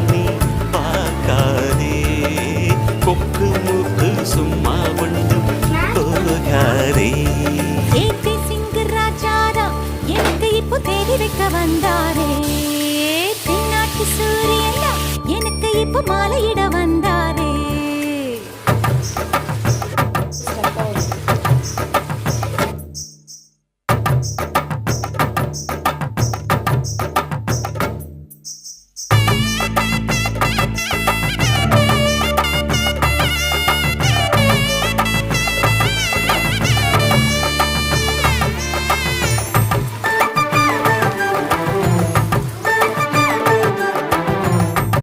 நீ பார்க்காதே கொக்கு மூக்கு சும்மா ஒன்றும் போகாதே ராஜாரா எனக்கு இப்போ தேடி வைக்க வந்தாரே தென்னாட்டு சூரியன்